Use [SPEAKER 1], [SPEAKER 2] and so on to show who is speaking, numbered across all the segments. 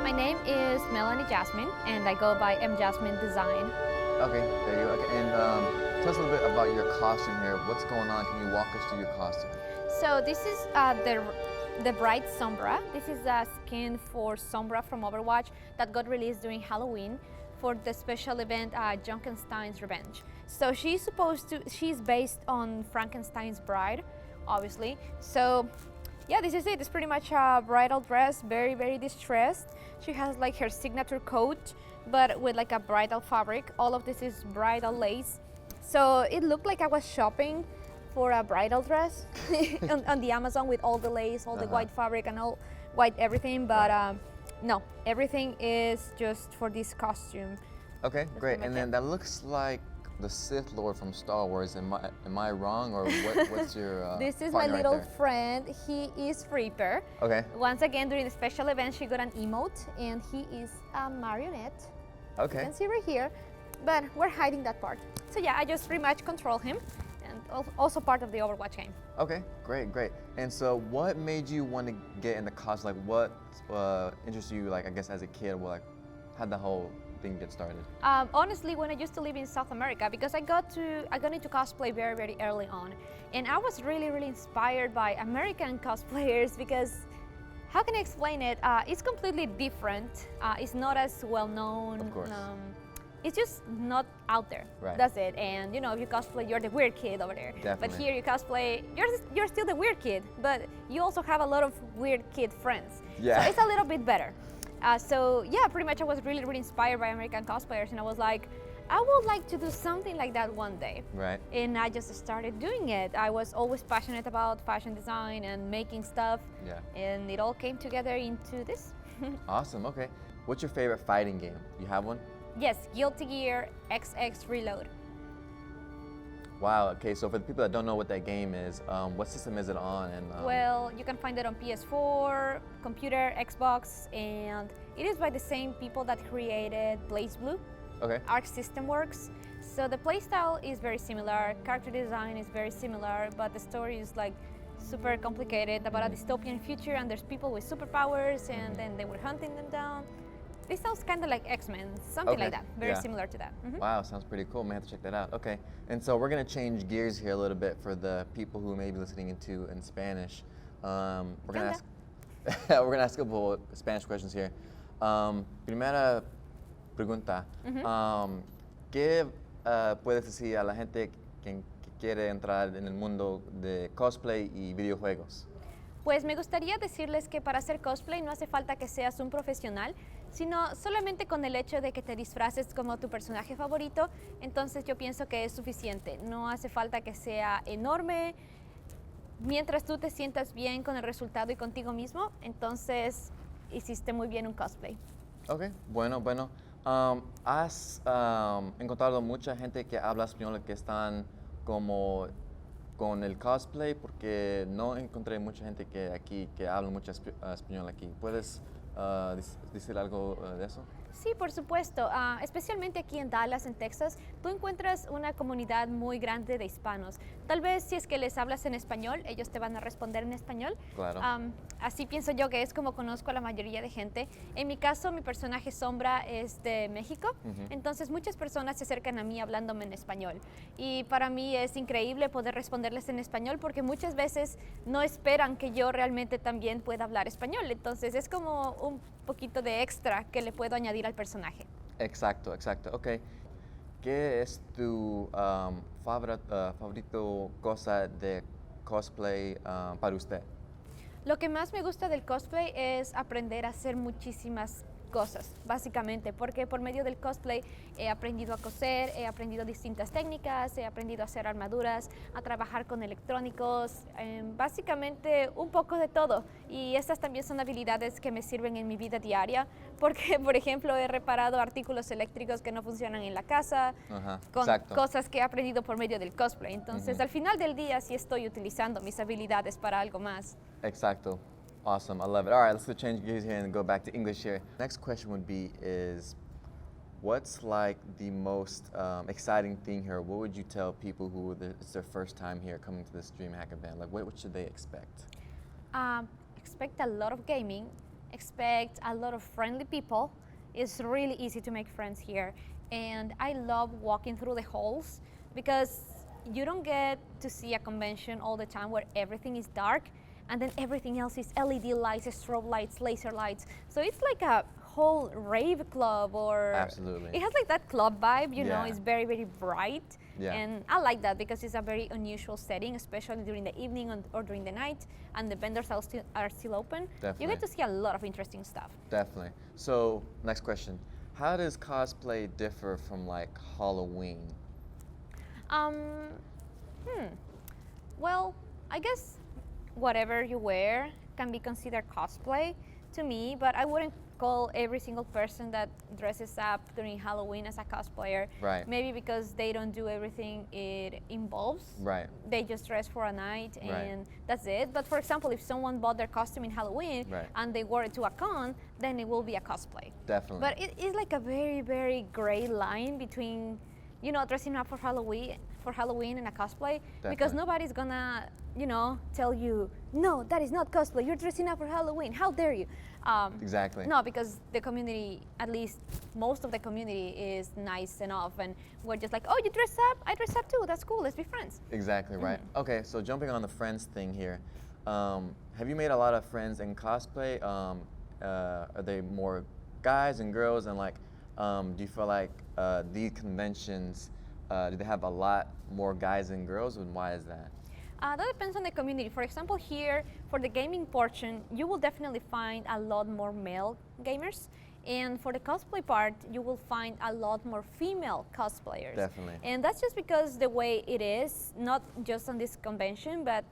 [SPEAKER 1] My name is Melanie Jasmine, and I go by Mjasmine.design.
[SPEAKER 2] Okay, there you go. Okay, and tell us a little bit about your costume here. What's going on? Can you walk us through your costume?
[SPEAKER 1] So this is the bright Sombra. This is the skin for Sombra from Overwatch that got released during Halloween for the special event Junkenstein's Revenge. So she's based on Frankenstein's bride, obviously. So yeah, this is it. It's pretty much a bridal dress, very, very distressed. She has like her signature coat, but with like a bridal fabric. All of this is bridal lace. So it looked like I was shopping for a bridal dress on the Amazon with all the lace, all the white fabric and all white everything, but no, everything is just for this costume.
[SPEAKER 2] Okay, great. And then that looks like the Sith Lord from Star Wars. Am I wrong, or what's your
[SPEAKER 1] This is my little
[SPEAKER 2] right
[SPEAKER 1] friend. He is Reaper.
[SPEAKER 2] Okay.
[SPEAKER 1] Once again, during the special event, she got an emote, and he is a marionette.
[SPEAKER 2] Okay.
[SPEAKER 1] You can see right here, but we're hiding that part. So yeah, I just pretty much control him, and also part of the Overwatch game.
[SPEAKER 2] Okay, great. And so what made you want to get in the costume? Like what interested you, like I guess as a kid, how'd the whole thing get started?
[SPEAKER 1] Honestly, when I used to live in South America, because I got into cosplay very, very early on, and I was really, really inspired by American cosplayers because, how can I explain it? It's completely different. It's not as well known.
[SPEAKER 2] Of course.
[SPEAKER 1] It's just not out there.
[SPEAKER 2] Right.
[SPEAKER 1] That's it. And you know, if you cosplay, you're the weird kid over there.
[SPEAKER 2] Definitely.
[SPEAKER 1] But here you cosplay, you're still the weird kid, but you also have a lot of weird kid friends.
[SPEAKER 2] Yeah.
[SPEAKER 1] So it's a little bit better. So yeah, pretty much I was really, really inspired by American cosplayers, and I was like, I would like to do something like that one day.
[SPEAKER 2] Right.
[SPEAKER 1] And I just started doing it. I was always passionate about fashion design and making stuff.
[SPEAKER 2] Yeah.
[SPEAKER 1] And it all came together into this.
[SPEAKER 2] Awesome. Okay. What's your favorite fighting game? You have one?
[SPEAKER 1] Yes, Guilty Gear XX Reload.
[SPEAKER 2] Wow. Okay. So for the people that don't know what that game is, what system is it on? And
[SPEAKER 1] Well, you can find it on PS4, computer, Xbox, and it is by the same people that created BlazBlue.
[SPEAKER 2] Okay.
[SPEAKER 1] Arc System Works. So the playstyle is very similar, character design is very similar, but the story is like super complicated about a dystopian future, and there's people with superpowers, and then they were hunting them down. This sounds kind of like X-Men, something like that, very similar to that.
[SPEAKER 2] Wow, sounds pretty cool. May have to check that out. Okay, and so we're gonna change gears here a little bit for the people who may be listening in Spanish. We're gonna ask a couple Spanish questions here. Primera pregunta. ¿Qué puedes decir a la gente que quiere entrar en el mundo de cosplay y videojuegos?
[SPEAKER 1] Pues me gustaría decirles que para hacer cosplay no hace falta que seas un profesional, sino solamente con el hecho de que te disfraces como tu personaje favorito, entonces yo pienso que es suficiente. No hace falta que sea enorme. Mientras tú te sientas bien con el resultado y contigo mismo, entonces hiciste muy bien un cosplay.
[SPEAKER 2] Ok, bueno. ¿Has encontrado mucha gente que habla español que están como con el cosplay? Porque no encontré mucha gente que habla mucho español aquí. ¿Puedes decir algo de eso?
[SPEAKER 1] Sí, por supuesto. Especialmente aquí en Dallas, en Texas, tú encuentras una comunidad muy grande de hispanos. Tal vez si es que les hablas en español, ellos te van a responder en español.
[SPEAKER 2] Claro.
[SPEAKER 1] Así pienso yo que es como conozco a la mayoría de gente. En mi caso, mi personaje Sombra es de México, entonces muchas personas se acercan a mí hablándome en español. Y para mí es increíble poder responderles en español porque muchas veces no esperan que yo realmente también pueda hablar español. Entonces es como un poquito de extra que le puedo añadir al personaje.
[SPEAKER 2] Exacto. Ok. ¿Qué es tu favorito cosa de cosplay para usted?
[SPEAKER 1] Lo que más me gusta del cosplay es aprender a hacer muchísimas cosas, básicamente, porque por medio del cosplay he aprendido a coser, he aprendido distintas técnicas, he aprendido a hacer armaduras, a trabajar con electrónicos, básicamente un poco de todo. Y estas también son habilidades que me sirven en mi vida diaria, porque, por ejemplo, he reparado artículos eléctricos que no funcionan en la casa, con cosas que he aprendido por medio del cosplay. Entonces, al final del día sí estoy utilizando mis habilidades para algo más.
[SPEAKER 2] Exacto. Awesome, I love it. All right, let's change gears here and go back to English here. Next question would be what's like the most exciting thing here? What would you tell people who it's their first time here coming to this Dreamhack event? Like what should they expect?
[SPEAKER 1] Expect a lot of gaming expect a lot of friendly people. It's really easy to make friends here. And I love walking through the halls because you don't get to see a convention all the time where everything is dark and then everything else is LED lights, strobe lights, laser lights. So it's like a whole rave club, or
[SPEAKER 2] Absolutely.
[SPEAKER 1] it has like that club vibe, you know.
[SPEAKER 2] Yeah.
[SPEAKER 1] It's very, very bright.
[SPEAKER 2] Yeah.
[SPEAKER 1] And I like that because it's a very unusual setting, especially during the evening or during the night, and the vendors are still open.
[SPEAKER 2] Definitely.
[SPEAKER 1] You get to see a lot of interesting stuff.
[SPEAKER 2] Definitely. So, next question. How does cosplay differ from like Halloween?
[SPEAKER 1] Well, I guess whatever you wear can be considered cosplay to me, but I wouldn't call every single person that dresses up during Halloween as a cosplayer.
[SPEAKER 2] Right.
[SPEAKER 1] Maybe because they don't do everything it involves.
[SPEAKER 2] Right.
[SPEAKER 1] They just dress for a night and
[SPEAKER 2] Right.
[SPEAKER 1] that's it. But for example, if someone bought their costume in Halloween
[SPEAKER 2] Right.
[SPEAKER 1] and they wore it to a con, then it will be a cosplay.
[SPEAKER 2] Definitely.
[SPEAKER 1] But it is like a very, very gray line between, you know, dressing up for Halloween and a cosplay, because
[SPEAKER 2] Definitely.
[SPEAKER 1] nobody's gonna, you know, tell you, no, that is not cosplay. You're dressing up for Halloween. How dare you?
[SPEAKER 2] Exactly.
[SPEAKER 1] No, because the community, at least most of the community, is nice enough, and we're just like, oh, you dress up? I dress up too. That's cool. Let's be friends.
[SPEAKER 2] Exactly right. Okay, so jumping on the friends thing here, have you made a lot of friends in cosplay? Are they more guys and girls? And like, do you feel like these conventions, do they have a lot more guys and girls? And why is that?
[SPEAKER 1] That depends on the community. For example, here, for the gaming portion, you will definitely find a lot more male gamers. And for the cosplay part, you will find a lot more female cosplayers.
[SPEAKER 2] Definitely.
[SPEAKER 1] And that's just because the way it is, not just on this convention, but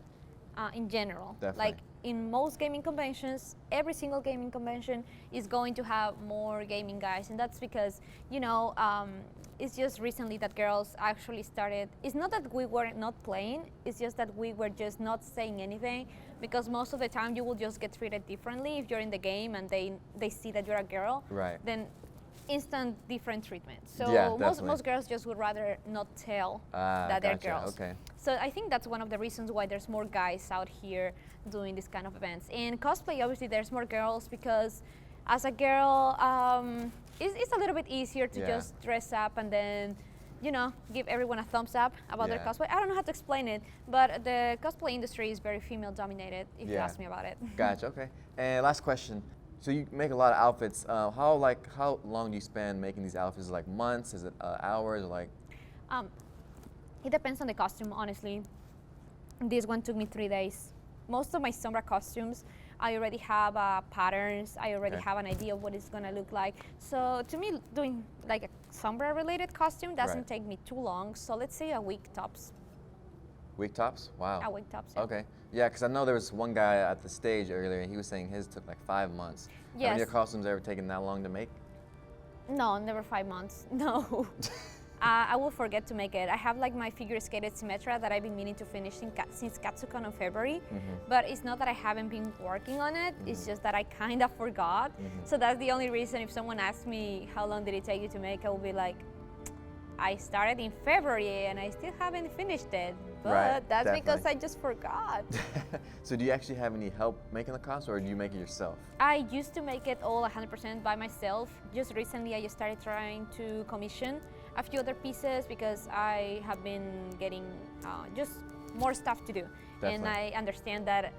[SPEAKER 1] in general.
[SPEAKER 2] Definitely.
[SPEAKER 1] Like in most gaming conventions, every single gaming convention is going to have more gaming guys. And that's because, you know, it's just recently that girls actually started. It's not that we were not playing, it's just that we were just not saying anything, because most of the time you will just get treated differently if you're in the game and they see that you're a girl.
[SPEAKER 2] Right.
[SPEAKER 1] Then instant different treatment. So
[SPEAKER 2] Yeah, definitely.
[SPEAKER 1] most girls just would rather not tell
[SPEAKER 2] Ah,
[SPEAKER 1] that they're
[SPEAKER 2] gotcha.
[SPEAKER 1] girls.
[SPEAKER 2] Okay.
[SPEAKER 1] So I think that's one of the reasons why there's more guys out here doing this kind of events. In cosplay, obviously, there's more girls because as a girl, it's a little bit easier to
[SPEAKER 2] Yeah.
[SPEAKER 1] just dress up and then, you know, give everyone a thumbs up about their
[SPEAKER 2] Yeah.
[SPEAKER 1] cosplay. I don't know how to explain it, but the cosplay industry is very female dominated, if you
[SPEAKER 2] Yeah.
[SPEAKER 1] ask me about it.
[SPEAKER 2] Gotcha. Okay. And last question. So you make a lot of outfits. How long do you spend making these outfits? Like months? Is it hours? Or like?
[SPEAKER 1] It depends on the costume, honestly. This one took me 3 days. Most of my Sombra costumes, I already have patterns. I already
[SPEAKER 2] Okay.
[SPEAKER 1] have an idea of what it's gonna look like. So to me, doing like a Sombra related costume doesn't
[SPEAKER 2] Right.
[SPEAKER 1] take me too long. So let's say a week tops.
[SPEAKER 2] Week tops? Wow.
[SPEAKER 1] A week tops. Yeah.
[SPEAKER 2] Okay. Yeah, because I know there was one guy at the stage earlier, and he was saying his took like 5 months. Have
[SPEAKER 1] Yes.
[SPEAKER 2] your costumes ever taken that long to make?
[SPEAKER 1] No, never 5 months. No. I will forget to make it. I have like my figure skated Symmetra that I've been meaning to finish since Katsucon in February. But it's not that I haven't been working on it, it's just that I kind of forgot. So that's the only reason. If someone asks me how long did it take you to make, I will be like, I started in February and I still haven't finished it. But
[SPEAKER 2] Right,
[SPEAKER 1] that's because
[SPEAKER 2] definitely.
[SPEAKER 1] I just forgot.
[SPEAKER 2] So do you actually have any help making the costume, or do you make it yourself?
[SPEAKER 1] I used to make it all 100% by myself. Just recently, I just started trying to commission a few other pieces because I have been getting just more stuff to do. And
[SPEAKER 2] Definitely.
[SPEAKER 1] I understand that,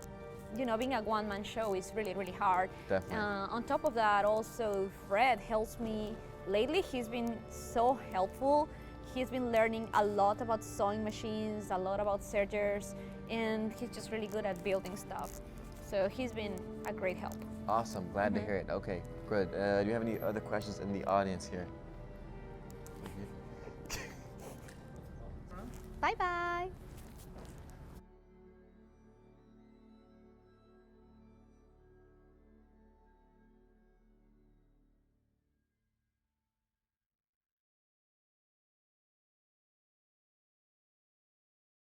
[SPEAKER 1] you know, being a one-man show is really, really hard.
[SPEAKER 2] Definitely.
[SPEAKER 1] On top of that, also Fred helps me lately. He's been so helpful. He's been learning a lot about sewing machines, a lot about sergers, and he's just really good at building stuff. So he's been a great help.
[SPEAKER 2] Awesome. Glad to hear it. Okay, good. Do you have any other questions in the audience here?
[SPEAKER 1] Bye-bye.